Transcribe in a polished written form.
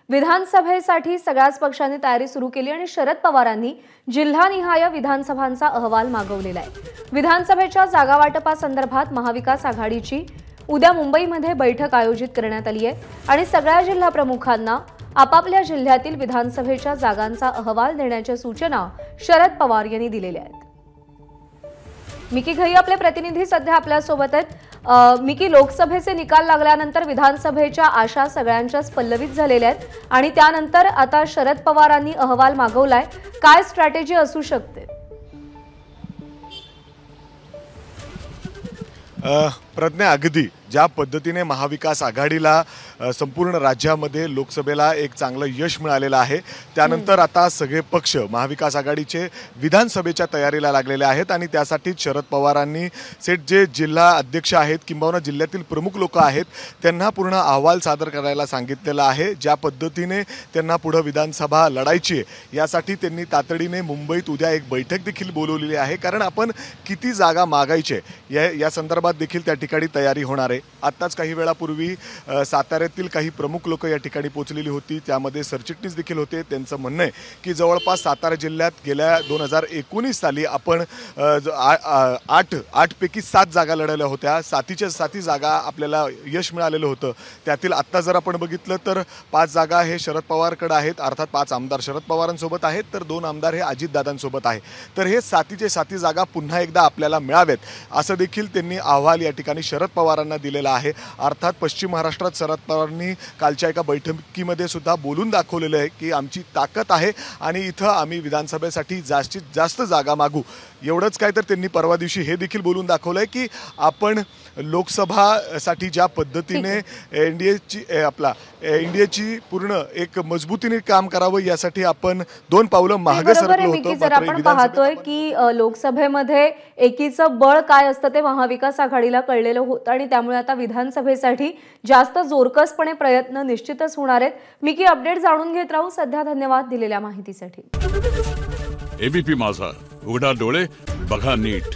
विधानसभेसाठी सगळ्याच पक्षांनी तयारी सुरू केली आणि शरद पवारांनी जिल्हानिहाय विधानसभांचा अहवाल मागवलेला आहे। विधानसभेच्या जागा वाटपासंदर्भात महाविकास आघाडीची उद्या मुंबईमध्ये बैठक आयोजित करण्यात आली आहे आणि सगळ्या जिल्हा प्रमुखांना आपापल्या जिल्ह्यातील विधानसभेच्या जागांचा अहवाल देण्याच्या सूचना शरद पवार यांनी दिलेल्या आहेत। मिकी घई आपले प्रतिनिधी सध्या आपल्या सोबत आहेत। मिकी, लोकसभेचे निकाल लागल्यानंतर विधानसभेच्या आशा सगळ्यांच्याच पल्लवित झालेल्या आहेत आणि त्यानंतर आता शरद पवारांनी अहवाल मागवलाय, काय स्ट्रॅटेजी असू शकते? प्रज्ञा, अगदी ज्या पद्धतीने महाविकास आघाडीला संपूर्ण राज्यामध्ये लोकसभेला एक चांगलं यश मिळालेलं आहे, त्यानंतर आता सगळे पक्ष महाविकास आघाडीचे विधानसभेच्या तयारीला लागलेले आहेत आणि त्यासाठी शरद पवारांनी जे जिल्हा अध्यक्ष आहेत किंवा जिल्ह्यातील प्रमुख लोक आहेत त्यांना पूर्ण अहवाल सादर करायला सांगितलेला आहे। ज्या पद्धतीने त्यांना पुढे विधानसभा लढायची आहे यासाठी त्यांनी तातडीने मुंबईत उद्या एक बैठक देखील बोलवलेली आहे, कारण आपण किती जागा मागायचे या संदर्भात देखील त्या ठिकाणी तयारी होणार आहे। आत्ताच काही वेळापूर्वी साताऱ्यातील काही प्रमुख लोक या ठिकाणी पोहोचलेली होती, त्यामध्ये सरचिटणीस देखील होते। त्यांचं म्हणणं आहे की जवळपास सातारा जिल्ह्यात गेल्या 2019 साली आपण 8 पैकी 7 जागा लढवल्या होत्या, 7 जागा आपल्याला यश मिळालेलं होतं। त्यातील आत्ता जर आपण बघितलं तर 5 जागा हे शरद पवारकडे आहेत, अर्थात 5 आमदार शरद पवारांसोबत आहेत तर 2 आमदार हे अजितदादांसोबत आहे। तर हे 7 जागा पुन्हा एकदा आपल्याला मिळावेत असं देखील त्यांनी अहवाल या ठिकाणी शरद पवारांना दिलेला आहे। अर्थात पश्चिम महाराष्ट्रात शरद पवारांनी कालच्या एका बैठकीमध्ये सुद्धा बोलून दाखवलेलं आहे की आमची ताकद आहे आणि इथं आम्ही विधानसभेसाठी जास्तीत जास्त जागा मागू। एवढंच काय तर त्यांनी परवा दिवशी हे देखील बोलून दाखवलंय की आपण लोकसभासाठी ज्या पद्धतीने इंडियाची पूर्ण एक मजबूतीने काम करावं यासाठी आपण 2 पावलं मागे सरकलो होतो। जर आपण पाहतोय की लोकसभेमध्ये एकीचं बळ काय असतं ते महाविकास आघाडीला कळलेलं होतं आणि त्यामुळे आता विधानसभेसाठी जास्त जोरकसपणे प्रयत्न निश्चितच होणार आहेत। मिकी, अपडेट जाणून घेत राहू। सध्या धन्यवाद दिलेल्या माहितीसाठी। एबीपी माझा, उघडा डोळे बघा नीट।